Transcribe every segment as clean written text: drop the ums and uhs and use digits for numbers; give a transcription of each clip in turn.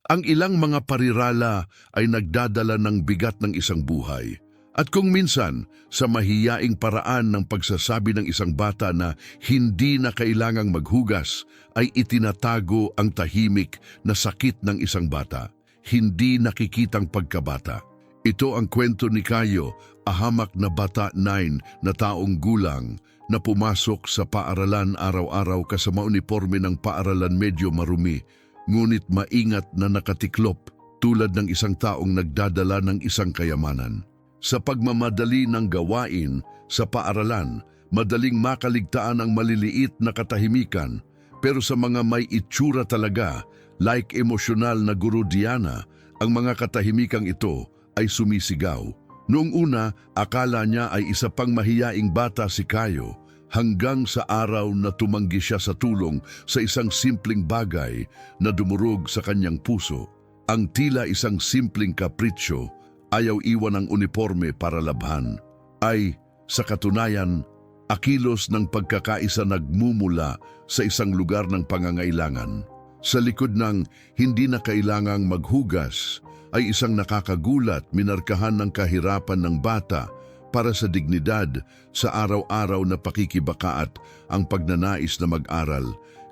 Ang ilang mga parirala ay nagdadala ng bigat ng isang buhay. At kung minsan, sa mahiyaing paraan ng pagsasabi ng isang bata na hindi na kailangang maghugas, ay itinatago ang tahimik na sakit ng isang bata. Hindi nakikitang pagkabata. Ito ang kwento ni Kayo, ahamak na bata 9 na taong gulang na pumasok sa paaralan araw-araw kasama uniforme ng paaralan medyo marumi, ngunit maingat na nakatiklop tulad ng isang taong nagdadala ng isang kayamanan. Sa pagmamadali ng gawain sa paaralan, madaling makaligtaan ang maliliit na katahimikan, pero sa mga may itsura talaga, like emosyonal na Guru Diana, ang mga katahimikang ito ay sumisigaw. Noong una, akala niya ay isa pang mahiyaing bata si Kayo, hanggang sa araw na tumanggi siya sa tulong sa isang simpleng bagay na dumurog sa kanyang puso. Ang tila isang simpleng kapritsyo, ayaw iwan ang uniforme para labhan, ay sa katunayan, akilos ng pagkakaisa nagmumula sa isang lugar ng pangangailangan. Sa likod ng hindi na kailangang maghugas, ay isang nakakagulat minarkahan ng kahirapan ng bata para sa dignidad sa araw-araw na pakikibaka at ang pagnanais na mag-aral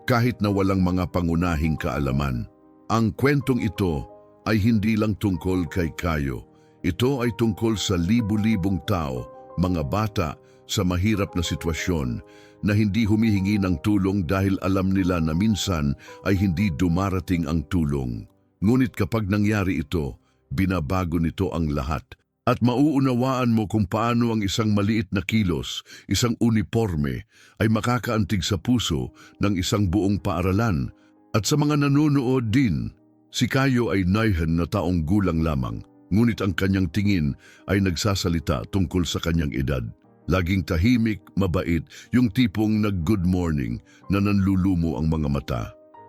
kahit na walang mga pangunahing kaalaman. Ang kwentong ito ay hindi lang tungkol kay Kayo. Ito ay tungkol sa libu-libong tao, mga bata sa mahirap na sitwasyon na hindi humihingi ng tulong dahil alam nila na minsan ay hindi dumarating ang tulong. Ngunit kapag nangyari ito, binabago nito ang lahat. At mauunawaan mo kung paano ang isang maliit na kilos, isang uniforme, ay makakaantig sa puso ng isang buong paaralan. At sa mga nanonood din, si Kayo ay 9 na taong gulang lamang. Ngunit ang kanyang tingin ay nagsasalita tungkol sa kanyang edad. Laging tahimik, mabait, yung tipong nag-good morning na nanlulumo ang mga mata.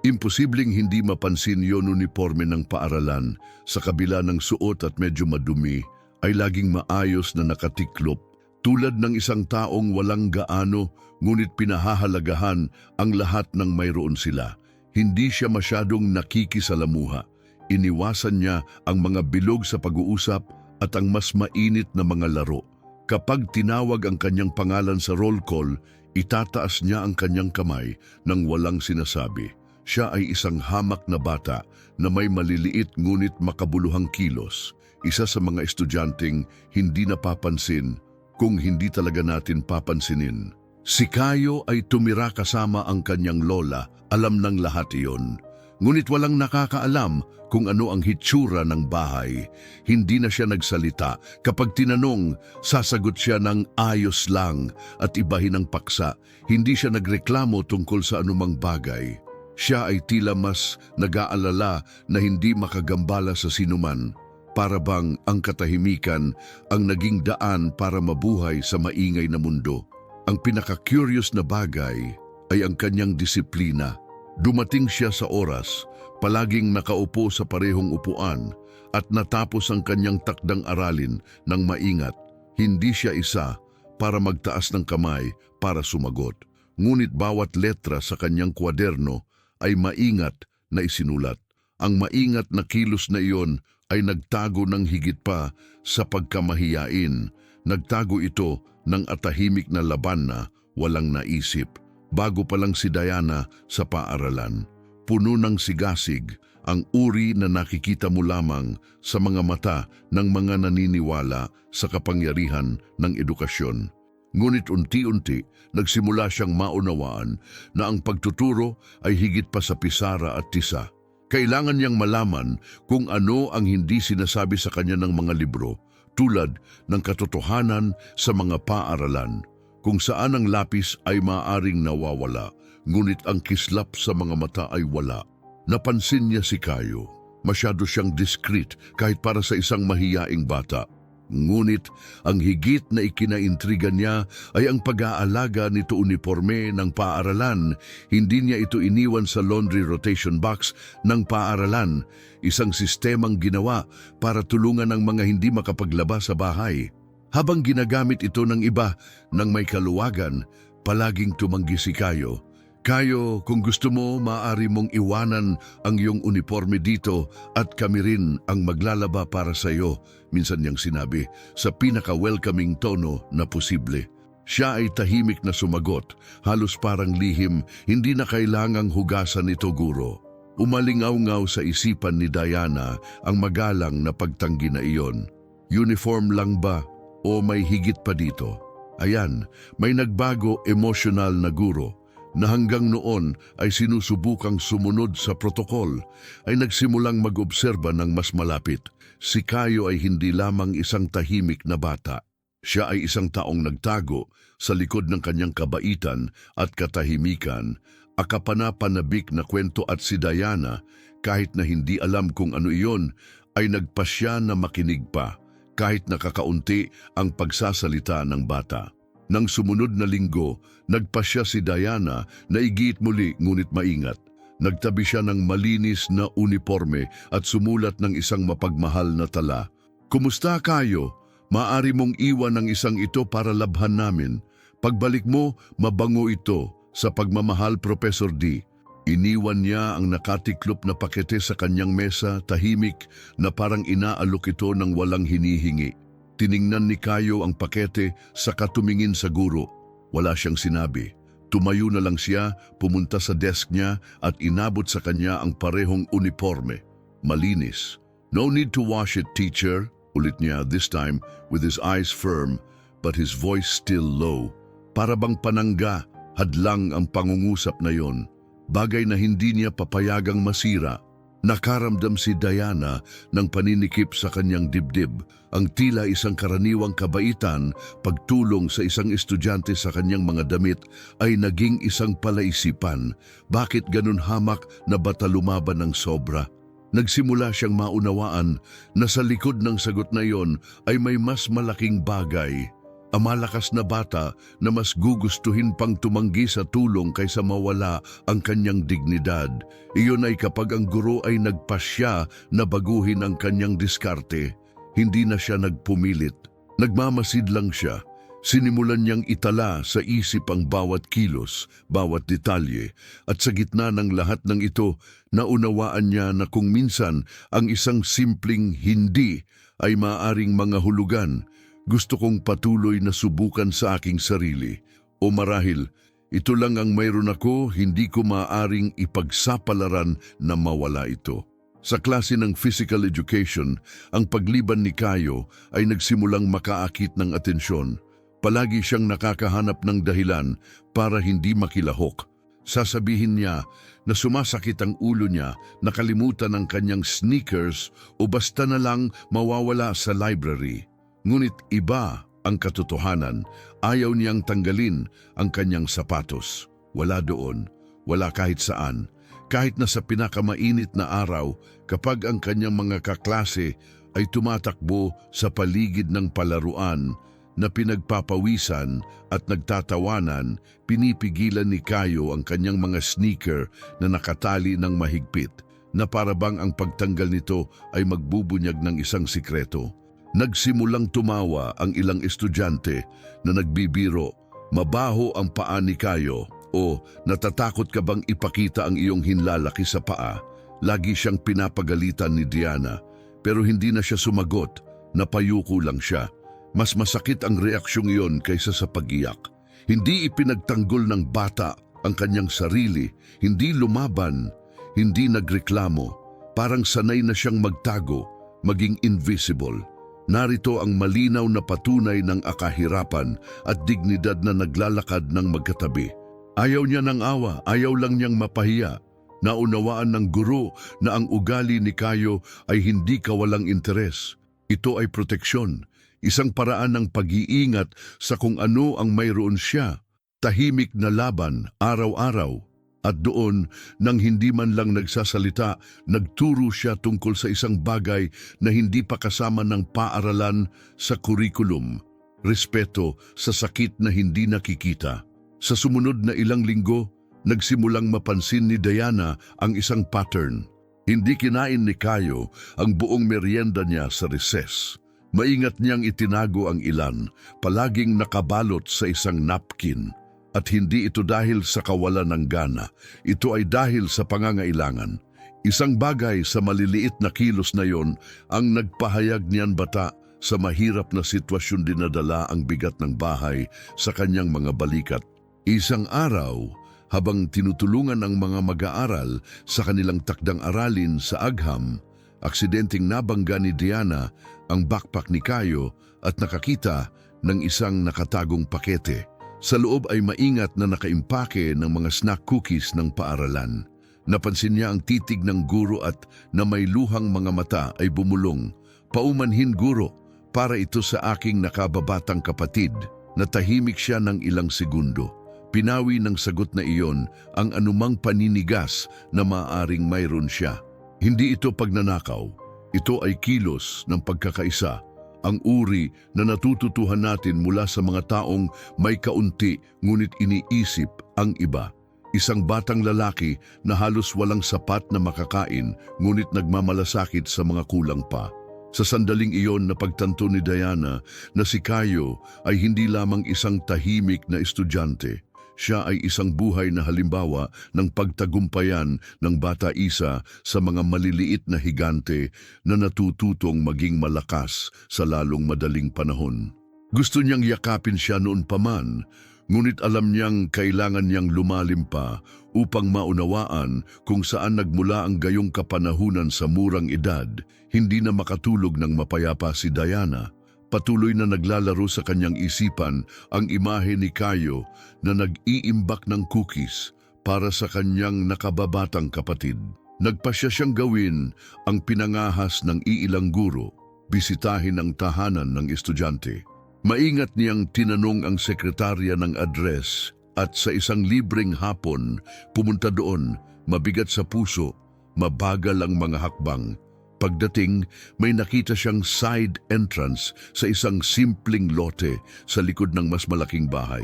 Imposibleng hindi mapansin yon uniforme ng paaralan sa kabila ng suot at medyo madumi ay laging maayos na nakatiklop tulad ng isang taong walang gaano ngunit pinahahalagahan ang lahat ng mayroon sila. Hindi siya masyadong nakikisalamuha. Iniwasan niya ang mga bilog sa pag-uusap at ang mas mainit na mga laro. Kapag tinawag ang kanyang pangalan sa roll call, itataas niya ang kanyang kamay nang walang sinasabi. Siya ay isang hamak na bata na may maliliit ngunit makabuluhang kilos. Isa sa mga estudyanteng hindi napapansin kung hindi talaga natin papansinin. Si Kayo ay tumira kasama ang kanyang lola, alam ng lahat iyon. Ngunit walang nakakaalam kung ano ang hitsura ng bahay. Hindi na siya nagsalita. Kapag tinanong, sasagot siya ng ayos lang at ibahin ang paksa. Hindi siya nagreklamo tungkol sa anumang bagay. Siya ay tila mas nag-aalala na hindi makagambala sa sinuman. Para bang ang katahimikan ang naging daan para mabuhay sa maingay na mundo. Ang pinaka-curious na bagay ay ang kanyang disiplina. Dumating siya sa oras, palaging nakaupo sa parehong upuan at natapos ang kanyang takdang aralin ng maingat. Hindi siya isa para magtaas ng kamay para sumagot. Ngunit bawat letra sa kanyang kwaderno ay maingat na isinulat. Ang maingat na kilos na iyon ay nagtago ng higit pa sa pagkamahiyain. Nagtago ito ng atahimik na laban na walang naisip. Bago pa lang si Diana sa paaralan, puno ng sigasig ang uri na nakikita mo lamang sa mga mata ng mga naniniwala sa kapangyarihan ng edukasyon. Ngunit unti-unti, nagsimula siyang maunawaan na ang pagtuturo ay higit pa sa pisara at tisa. Kailangan niyang malaman kung ano ang hindi sinasabi sa kanya ng mga libro, tulad ng katotohanan sa mga paaralan, kung saan ang lapis ay maaring nawawala, ngunit ang kislap sa mga mata ay wala. Napansin niya si Kayo. Masyado siyang discreet kahit para sa isang mahiyaing bata. Ngunit ang higit na ikinaintriga niya ay ang pag-aalaga nito uniforme ng paaralan. Hindi niya ito iniwan sa laundry rotation box ng paaralan, isang sistemang ginawa para tulungan ang mga hindi makapaglaba sa bahay. Habang ginagamit ito ng iba ng may kaluwagan, palaging tumanggi si Kayo. Kayo, kung gusto mo, maaari mong iwanan ang iyong uniforme dito at kami rin ang maglalaba para sa iyo, minsan niyang sinabi sa pinaka-welcoming tono na posible. Siya ay tahimik na sumagot, halos parang lihim, hindi na kailangang hugasan ito, guro. Umalingaw-ngaw sa isipan ni Diana ang magalang na pagtanggi na iyon. Uniform lang ba o may higit pa dito? Ayan, may nagbago emosyonal na guro na hanggang noon ay sinusubukang sumunod sa protokol, ay nagsimulang mag-obserba ng mas malapit. Si Kayo ay hindi lamang isang tahimik na bata. Siya ay isang taong nagtago sa likod ng kanyang kabaitan at katahimikan, akapanapanabik na kwento, at si Diana, kahit na hindi alam kung ano iyon, ay nagpasya na makinig pa, kahit nakakaunti ang pagsasalita ng bata. Nang sumunod na linggo, nagpasya si Diana na igiit muli ngunit maingat. Nagtabi siya ng malinis na uniforme at sumulat ng isang mapagmahal na tala. "Kumusta Kayo? Maaari mong iwan ang isang ito para labhan namin. Pagbalik mo, mabango ito. Sa pagmamahal, Professor D." Iniwan niya ang nakatiklop na pakete sa kanyang mesa, tahimik na parang inaalok ito ng walang hinihingi. Tiningnan ni Kayo ang pakete saka tumingin sa guro. Wala siyang sinabi. Tumayo na lang siya, pumunta sa desk niya at inabot sa kanya ang parehong uniforme. Malinis. "No need to wash it, teacher," ulit niya, this time with his eyes firm but his voice still low. Para bang panangga, hadlang ang pangungusap na yon. Bagay na hindi niya papayagang masira. Nakaramdam si Diana ng paninikip sa kanyang dibdib, ang tila isang karaniwang kabaitan, pagtulong sa isang estudyante sa kanyang mga damit ay naging isang palaisipan. Bakit ganun hamak na bata lumaban ng sobra? Nagsimula siyang maunawaan na sa likod ng sagot na iyon ay may mas malaking bagay. Ang malakas na bata na mas gugustuhin pang tumanggi sa tulong kaysa mawala ang kanyang dignidad. Iyon ay kapag ang guro ay nagpasya na baguhin ang kanyang diskarte. Hindi na siya nagpumilit. Nagmamasid lang siya. Sinimulan niyang itala sa isip ang bawat kilos, bawat detalye, at sa gitna ng lahat ng ito, naunawaan niya na kung minsan ang isang simpleng hindi ay maaaring mga hulugan. Gusto kong patuloy na subukan sa aking sarili. O marahil, ito lang ang mayroon ako, hindi ko maaaring ipagsapalaran na mawala ito. Sa klase ng physical education, ang pagliban ni Kayo ay nagsimulang makaakit ng atensyon. Palagi siyang nakakahanap ng dahilan para hindi makilahok. Sasabihin niya na sumasakit ang ulo niya, nakalimutan ang kanyang sneakers o basta na lang mawawala sa library. Ngunit iba ang katotohanan, ayaw niyang tanggalin ang kanyang sapatos. Wala doon, wala kahit saan. Kahit na sa pinakamainit na araw, kapag ang kanyang mga kaklase ay tumatakbo sa paligid ng palaruan na pinagpapawisan at nagtatawanan, pinipigilan ni Kayo ang kanyang mga sneaker na nakatali ng mahigpit, na parabang ang pagtanggal nito ay magbubunyag ng isang sikreto. Nagsimulang tumawa ang ilang estudyante na nagbibiro, "Mabaho ang paa ni Kayo," o "Natatakot ka bang ipakita ang iyong hinlalaki sa paa?" Lagi siyang pinapagalitan ni Diana, pero hindi na siya sumagot, napayuko lang siya. Mas masakit ang reaksyong iyon kaysa sa pag-iyak. Hindi ipinagtanggol ng bata ang kanyang sarili, hindi lumaban, hindi nagreklamo. Parang sanay na siyang magtago, maging invisible. Narito ang malinaw na patunay ng akahirapan at dignidad na naglalakad ng magkatabi. Ayaw niya ng awa, ayaw lang niyang mapahiya. Naunawaan ng guro na ang ugali ni Kayo ay hindi kawalang interes. Ito ay proteksyon, isang paraan ng pag-iingat sa kung ano ang mayroon siya. Tahimik na laban, araw-araw. At doon, nang hindi man lang nagsasalita, nagturo siya tungkol sa isang bagay na hindi pa kasama ng paaralan sa kurikulum. Respeto sa sakit na hindi nakikita. Sa sumunod na ilang linggo, nagsimulang mapansin ni Diana ang isang pattern. Hindi kinain ni Kayo ang buong merienda niya sa recess. Maingat niyang itinago ang ilan, palaging nakabalot sa isang napkin. At hindi ito dahil sa kawalan ng gana, ito ay dahil sa pangangailangan. Isang bagay sa maliliit na kilos na yon ang nagpahayag niyan bata sa mahirap na sitwasyon dinadala ang bigat ng bahay sa kanyang mga balikat. Isang araw, habang tinutulungan ang mga mag-aaral sa kanilang takdang aralin sa Agham, aksidenteng nabangga ni Diana ang backpack ni Kayo at nakakita ng isang nakatagong pakete. Sa loob ay maingat na nakaimpake ng mga snack cookies ng paaralan. Napansin niya ang titig ng guro at na may luhang mga mata ay bumulong. "Paumanhin, guro, para ito sa aking nakababatang kapatid." Natahimik siya ng ilang segundo. Pinawi ng sagot na iyon ang anumang paninigas na maaring mayroon siya. Hindi ito pagnanakaw, ito ay kilos ng pagkakaisa. Ang uri na natututuhan natin mula sa mga taong may kaunti ngunit iniisip ang iba. Isang batang lalaki na halos walang sapat na makakain ngunit nagmamalasakit sa mga kulang pa. Sa sandaling iyon napagtanto ni Diana na si Kayo ay hindi lamang isang tahimik na estudyante. Siya ay isang buhay na halimbawa ng pagtagumpayan ng bata isa sa mga maliliit na higante na natututong maging malakas sa lalong madaling panahon. Gusto niyang yakapin siya noon pa man, ngunit alam niyang kailangan niyang lumalim pa upang maunawaan kung saan nagmula ang gayong kapanahunan sa murang edad. Hindi na makatulog ng mapayapa si Diana. Patuloy na naglalaro sa kanyang isipan ang imahe ni Kayo na nag-iimbak ng cookies para sa kanyang nakababatang kapatid. Nagpasya siyang gawin ang pinangahas ng iilang guro, bisitahin ang tahanan ng estudyante. Maingat niyang tinanong ang sekretarya ng address at sa isang libreng hapon pumunta doon, mabigat sa puso, mabagal ang mga hakbang. Pagdating, may nakita siyang side entrance sa isang simpleng lote sa likod ng mas malaking bahay.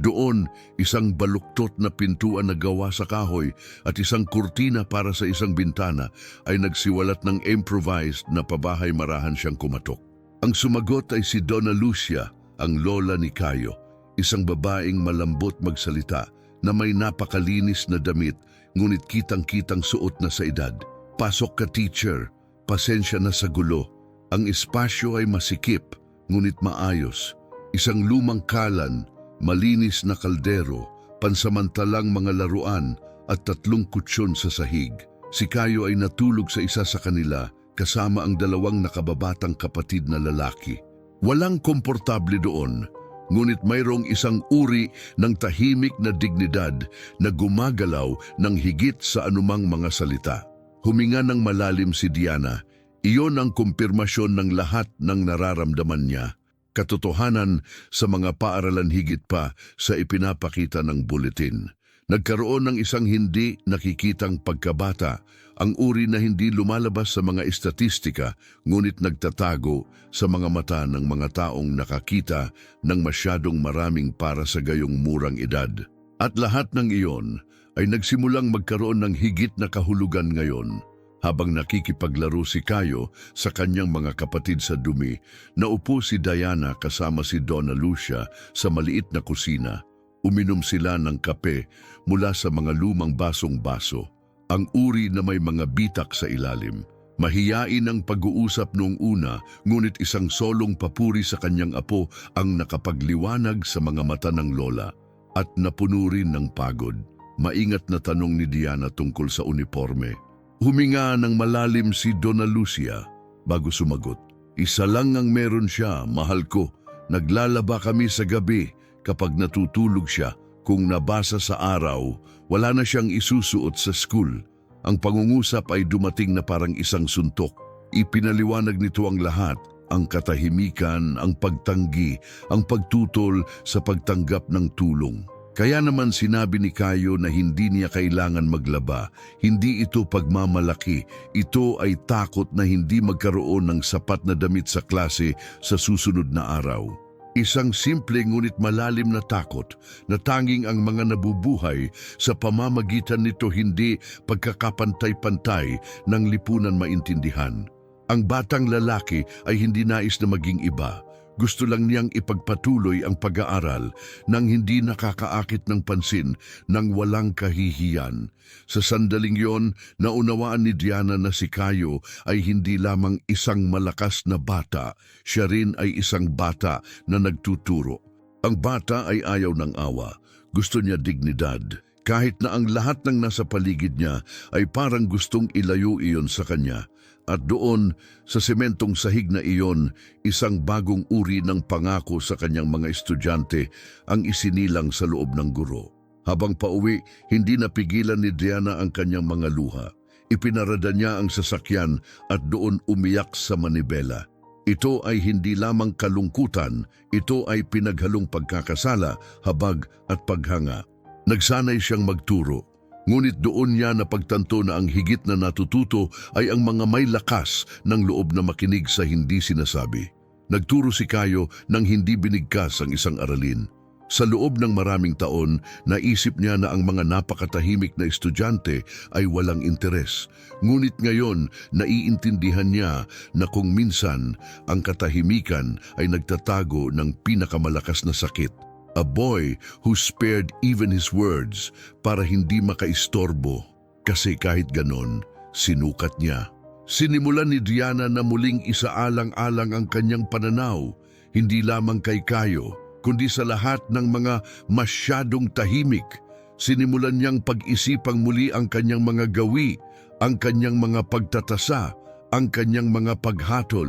Doon, isang baluktot na pintuan na gawa sa kahoy at isang kurtina para sa isang bintana ay nagsiwalat ng improvised na pabahay marahan siyang kumatok. Ang sumagot ay si Donna Lucia, ang lola ni Kayo, isang babaeng malambot magsalita na may napakalinis na damit ngunit kitang-kitang suot na sa edad. "Pasok ka, teacher. Pasensya na sa gulo. Ang espasyo ay masikip, ngunit maayos. Isang lumang kalan, malinis na kaldero, pansamantalang mga laruan at 3 kutsyon sa sahig." Si Kayo ay natulog sa isa sa kanila kasama ang 2 nakababatang kapatid na lalaki. Walang komportable doon, ngunit mayroong isang uri ng tahimik na dignidad na gumagalaw ng higit sa anumang mga salita. Huminga ng malalim si Diana. Iyon ang kumpirmasyon ng lahat ng nararamdaman niya. Katotohanan sa mga paaralan higit pa sa ipinapakita ng buletin. Nagkaroon ng isang hindi nakikitang pagkabata, ang uri na hindi lumalabas sa mga estatistika ngunit nagtatago sa mga mata ng mga taong nakakita ng masyadong maraming para sa gayong murang edad. At lahat ng iyon ay nagsimulang magkaroon ng higit na kahulugan ngayon. Habang nakikipaglaro si Kayo sa kanyang mga kapatid sa dumi, naupo si Diana kasama si Donna Lucia sa maliit na kusina. Uminom sila ng kape mula sa mga lumang basong-baso, ang uri na may mga bitak sa ilalim. Mahiyain ang pag-uusap noong una, ngunit isang solong papuri sa kanyang apo ang nakapagliwanag sa mga mata ng lola at napuno rin ng pagod. Maingat na tanong ni Diana tungkol sa uniforme. Huminga ng malalim si Donna Lucia bago sumagot. "Isa lang ang meron siya, mahal ko. Naglalaba kami sa gabi kapag natutulog siya. Kung nabasa sa araw, wala na siyang isusuot sa school." Ang pangungusap ay dumating na parang isang suntok. Ipinaliwanag nito ang lahat, ang katahimikan, ang pagtanggi, ang pagtutol sa pagtanggap ng tulong. Kaya naman sinabi ni Kayo na hindi niya kailangan maglaba. Hindi ito pagmamalaki, ito ay takot na hindi magkaroon ng sapat na damit sa klase sa susunod na araw. Isang simple ngunit malalim na takot na tanging ang mga nabubuhay sa pamamagitan nito hindi pagkakapantay-pantay ng lipunan maintindihan. Ang batang lalaki ay hindi nais na maging iba, Gusto lang niyang ipagpatuloy ang pag-aaral nang hindi nakakaakit ng pansin nang walang kahihiyan. Sa sandaling yon, naunawaan ni Diana na si Caio ay hindi lamang isang malakas na bata, siya rin ay isang bata na nagtuturo. Ang bata ay ayaw ng awa, gusto niya dignidad. Kahit na ang lahat ng nasa paligid niya ay parang gustong ilayo iyon sa kanya. At doon, sa sementong sahig na iyon, isang bagong uri ng pangako sa kanyang mga estudyante ang isinilang sa loob ng guro. Habang pauwi, hindi napigilan ni Diana ang kanyang mga luha. Ipinarada niya ang sasakyan at doon umiyak sa manibela. Ito ay hindi lamang kalungkutan, ito ay pinaghalong pagkakasala, habag at paghanga. Nagsanay siyang magturo. Ngunit doon niya napagtanto na ang higit na natututo ay ang mga may lakas ng loob na makinig sa hindi sinasabi. Nagturo si Caio nang hindi binigkas ang isang aralin. Sa loob ng maraming taon, naisip niya na ang mga napakatahimik na estudyante ay walang interes. Ngunit ngayon, naiintindihan niya na kung minsan ang katahimikan ay nagtatago ng pinakamalakas na sakit. A boy who spared even his words para hindi makaistorbo. Kasi kahit ganon, sinukat niya. Sinimulan ni Diana na muling isaalang-alang ang kanyang pananaw, hindi lamang kay Caio, kundi sa lahat ng mga masyadong tahimik. Sinimulan niyang pag-isipang muli ang kanyang mga gawi, ang kanyang mga pagtatasa, ang kanyang mga paghatol.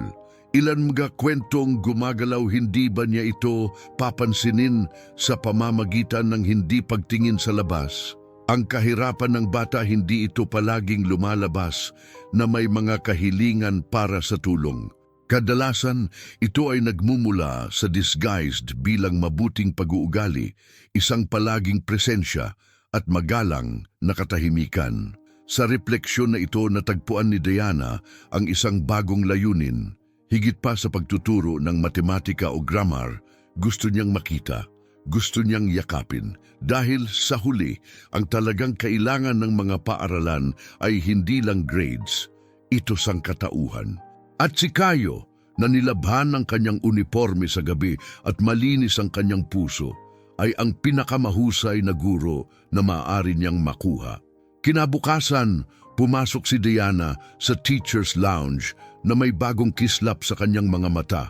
Ilan mga kwentong gumagalaw, hindi ba niya ito papansinin sa pamamagitan ng hindi pagtingin sa labas? Ang kahirapan ng bata, hindi ito palaging lumalabas na may mga kahilingan para sa tulong. Kadalasan, ito ay nagmumula sa disguised bilang mabuting pag-uugali, isang palaging presensya at magalang na katahimikan. Sa refleksyon na ito, natagpuan ni Diana ang isang bagong layunin. Higit pa sa pagtuturo ng matematika o grammar, gusto niyang makita, gusto niyang yakapin. Dahil sa huli, ang talagang kailangan ng mga paaralan ay hindi lang grades, ito sangkatauhan. At si Caio, na nilabhan ng kanyang uniforme sa gabi at malinis ang kanyang puso, ay ang pinakamahusay na guro na maaari niyang makuha. Kinabukasan, pumasok si Diana sa teacher's lounge na may bagong kislap sa kanyang mga mata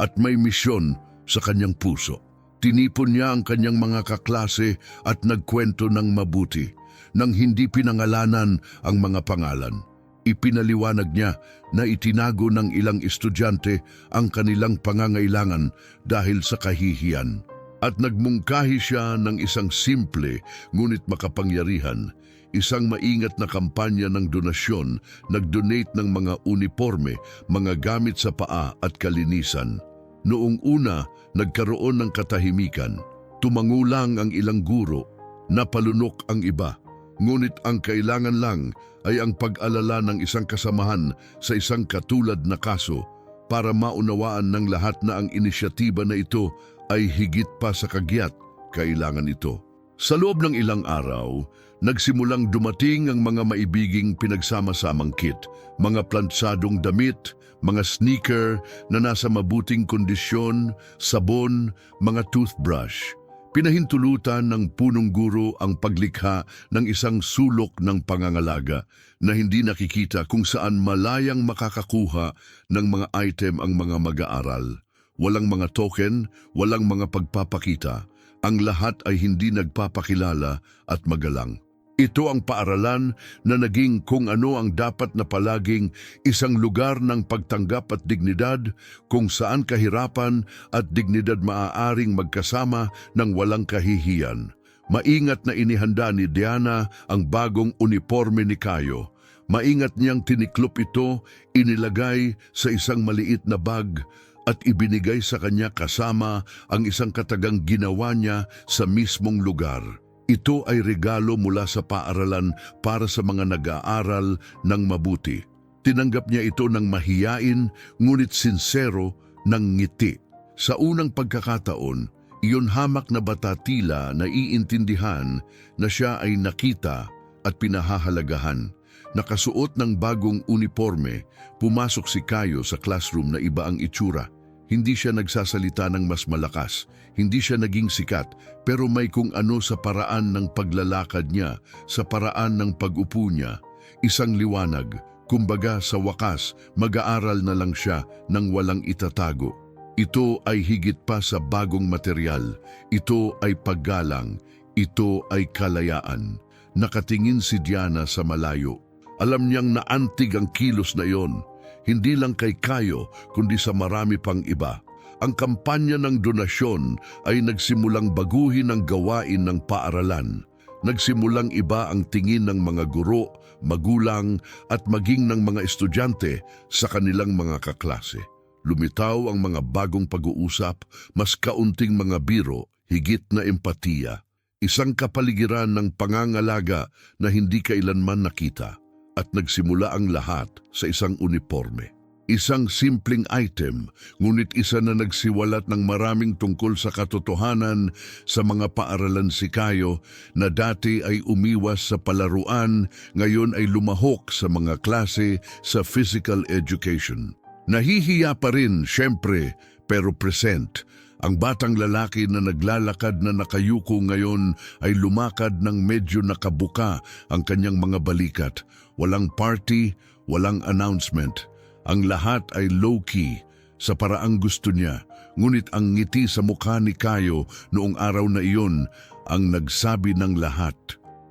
at may misyon sa kanyang puso. Tinipon niya ang kanyang mga kaklase at nagkwento ng mabuti nang hindi pinangalanan ang mga pangalan. Ipinaliwanag niya na itinago ng ilang estudyante ang kanilang pangangailangan dahil sa kahihiyan. At nagmungkahi siya ng isang simple ngunit makapangyarihan, isang maingat na kampanya ng donasyon, nag-donate ng mga uniforme, mga gamit sa paa at kalinisan. Noong una, nagkaroon ng katahimikan. Tumangulang ang ilang guro, napalunok ang iba. Ngunit ang kailangan lang ay ang pag-alala ng isang kasamahan sa isang katulad na kaso para maunawaan ng lahat na ang inisyatiba na ito ay higit pa sa kagyat, kailangan ito. Sa loob ng ilang araw, nagsimulang dumating ang mga maibiging pinagsama-samang kit, mga plantsadong damit, mga sneaker na nasa mabuting kondisyon, sabon, mga toothbrush. Pinahintulutan ng punong guro ang paglikha ng isang sulok ng pangangalaga na hindi nakikita kung saan malayang makakakuha ng mga item ang mga mag-aaral. Walang mga token, walang mga pagpapakita. Ang lahat ay hindi nagpapakilala at magalang. Ito ang paaralan na naging kung ano ang dapat na palaging isang lugar ng pagtanggap at dignidad, kung saan kahirapan at dignidad maaaring magkasama ng walang kahihiyan. Maingat na inihanda ni Diana ang bagong uniforme ni Caio. Maingat niyang tiniklop ito, inilagay sa isang maliit na bag at ibinigay sa kanya kasama ang isang katagang ginawa niya sa mismong lugar. Ito ay regalo mula sa paaralan para sa mga nag-aaral ng mabuti. Tinanggap niya ito ng mahiyain ngunit sinsero ng ngiti. Sa unang pagkakataon, iyon hamak na bata tila naiintindihan na siya ay nakita at pinahahalagahan. Nakasuot ng bagong uniforme, pumasok si Caio sa classroom na iba ang itsura. Hindi siya nagsasalita ng mas malakas, hindi siya naging sikat, pero may kung ano sa paraan ng paglalakad niya, sa paraan ng pag-upo niya. Isang liwanag, kumbaga sa wakas, mag-aaral na lang siya ng walang itatago. Ito ay higit pa sa bagong material, ito ay paggalang, ito ay kalayaan. Nakatingin si Diana sa malayo. Alam niyang naantig ang kilos na iyon. Hindi lang kay Kayo, kundi sa marami pang iba. Ang kampanya ng donasyon ay nagsimulang baguhin ang gawain ng paaralan. Nagsimulang iba ang tingin ng mga guro, magulang at maging ng mga estudyante sa kanilang mga kaklase. Lumitaw ang mga bagong pag-uusap, mas kaunting mga biro, higit na empatiya. Isang kapaligiran ng pangangalaga na hindi kailanman nakita. At nagsimula ang lahat sa isang uniforme. Isang simpleng item, ngunit isa na nagsiwalat ng maraming tungkol sa katotohanan sa mga paaralan si Kayo na dati ay umiwas sa palaruan, ngayon ay lumahok sa mga klase sa physical education. Nahihiya pa rin, syempre, pero present. Ang batang lalaki na naglalakad na nakayuko ngayon ay lumakad ng medyo nakabuka ang kanyang mga balikat. Walang party, walang announcement. Ang lahat ay low-key sa paraang gusto niya. Ngunit ang ngiti sa mukha ni Kayo noong araw na iyon ang nagsabi ng lahat.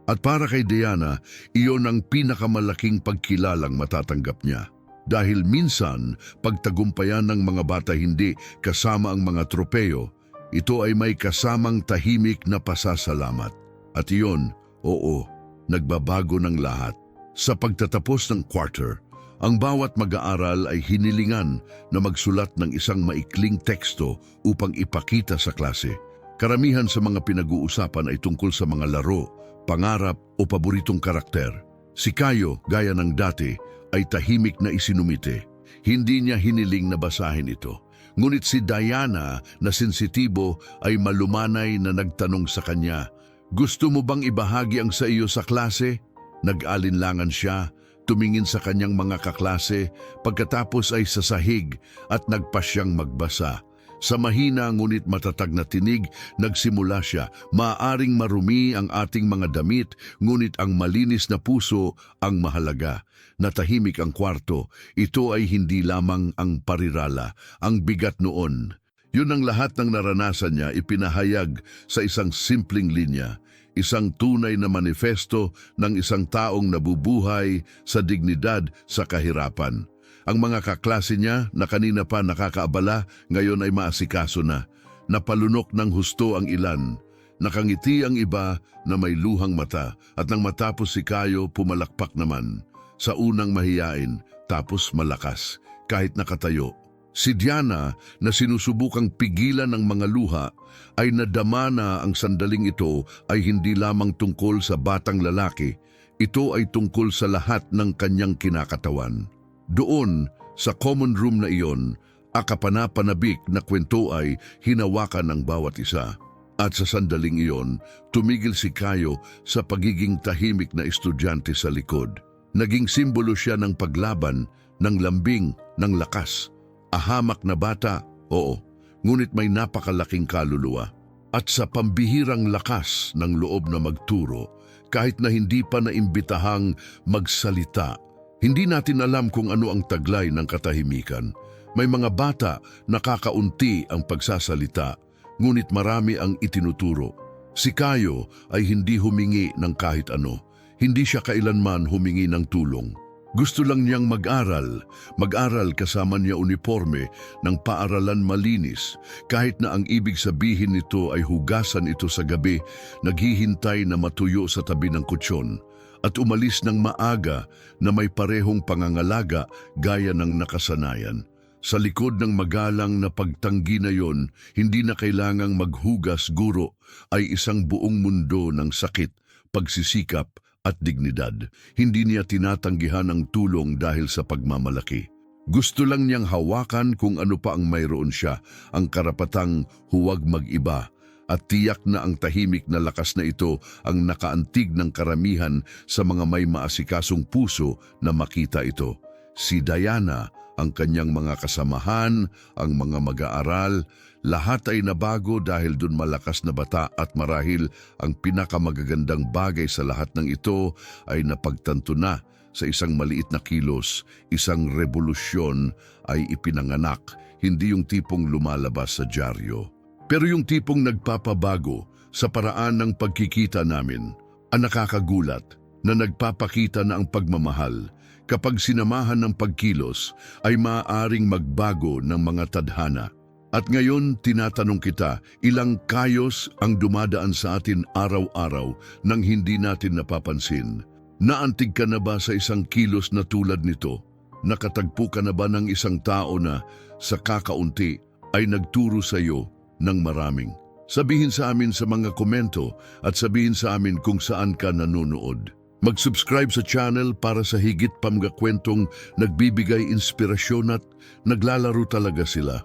At para kay Diana, iyon ang pinakamalaking pagkilalang matatanggap niya. Dahil minsan, pagtagumpayan ng mga bata hindi kasama ang mga tropeyo, ito ay may kasamang tahimik na pasasalamat. At iyon, oo, nagbabago ng lahat. Sa pagtatapos ng quarter, ang bawat mag-aaral ay hinilingan na magsulat ng isang maikling teksto upang ipakita sa klase. Karamihan sa mga pinag-uusapan ay tungkol sa mga laro, pangarap o paboritong karakter. Si Kayo, gaya ng dati, ay tahimik na isinumite. Hindi niya hiniling na basahin ito. Ngunit si Diana na sensitibo ay malumanay na nagtanong sa kanya, "Gusto mo bang ibahagi ang sa iyo sa klase?" Nag-alinlangan siya, tumingin sa kanyang mga kaklase, pagkatapos ay sasahig at nagpa siyang magbasa. Sa mahina ngunit matatag na tinig, nagsimula siya, "Maaring marumi ang ating mga damit, ngunit ang malinis na puso ang mahalaga." Natahimik ang kwarto, ito ay hindi lamang ang parirala, ang bigat noon. Yun ang lahat ng naranasan niya ipinahayag sa isang simpleng linya, isang tunay na manifesto ng isang taong nabubuhay sa dignidad sa kahirapan. Ang mga kaklase niya na kanina pa nakakaabala, ngayon ay maasikaso na. Napalunok ng husto ang ilan. Nakangiti ang iba na may luhang mata at nang matapos si Kayo pumalakpak naman. Sa unang mahiyain, tapos malakas, kahit nakatayo. Si Diana na sinusubukang pigilan ng mga luha ay nadama na ang sandaling ito ay hindi lamang tungkol sa batang lalaki, ito ay tungkol sa lahat ng kanyang kinakatawan. Doon, sa common room na iyon, akapanapanabik na kwento ay hinawakan ng bawat isa. At sa sandaling iyon, tumigil si Kayo sa pagiging tahimik na estudyante sa likod. Naging simbolo siya ng paglaban, ng lambing, ng lakas. Ahamak na bata, oo, ngunit may napakalaking kaluluwa. At sa pambihirang lakas ng loob na magturo, kahit na hindi pa naimbitahang magsalita. Hindi natin alam kung ano ang taglay ng katahimikan. May mga bata nakakaunti ang pagsasalita, ngunit marami ang itinuturo. Si Kayo ay hindi humingi ng kahit ano. Hindi siya kailanman humingi ng tulong. Gusto lang niyang mag-aral kasama niya uniforme ng paaralan malinis, kahit na ang ibig sabihin nito ay hugasan ito sa gabi, naghihintay na matuyo sa tabi ng kutsyon, at umalis ng maaga na may parehong pangangalaga gaya ng nakasanayan. Sa likod ng magalang na pagtanggi na yon, hindi na kailangang maghugas guro, ay isang buong mundo ng sakit, pagsisikap, at dignidad. Hindi niya tinatanggihan ang tulong dahil sa pagmamalaki. Gusto lang niyang hawakan kung ano pa ang mayroon siya, ang karapatang huwag mag-iba, at tiyak na ang tahimik na lakas na ito ang nakaantig ng karamihan sa mga may maasikasong puso na makita ito. Si Diana ang kanyang mga kasamahan, ang mga mag-aaral, lahat ay nabago dahil dun malakas na bata at marahil ang pinakamagagandang bagay sa lahat ng ito ay napagtanto na sa isang maliit na kilos, isang revolusyon ay ipinanganak, hindi yung tipong lumalabas sa dyaryo. Pero yung tipong nagpapabago sa paraan ng pagkikita namin, ang nakakagulat na nagpapakita na ang pagmamahal kapag sinamahan ng pagkilos ay maaaring magbago ng mga tadhana. At ngayon tinatanong kita, ilang kayos ang dumadaan sa atin araw-araw nang hindi natin napapansin? Naantig ka na ba sa isang kilos na tulad nito? Nakatagpo ka na ba ng isang tao na sa kakaunti ay nagturo sa iyo ng maraming? Sabihin sa amin sa mga komento at sabihin sa amin kung saan ka nanonood. Mag-subscribe sa channel para sa higit pa mga kwentong nagbibigay inspirasyon at naglalaro talaga sila.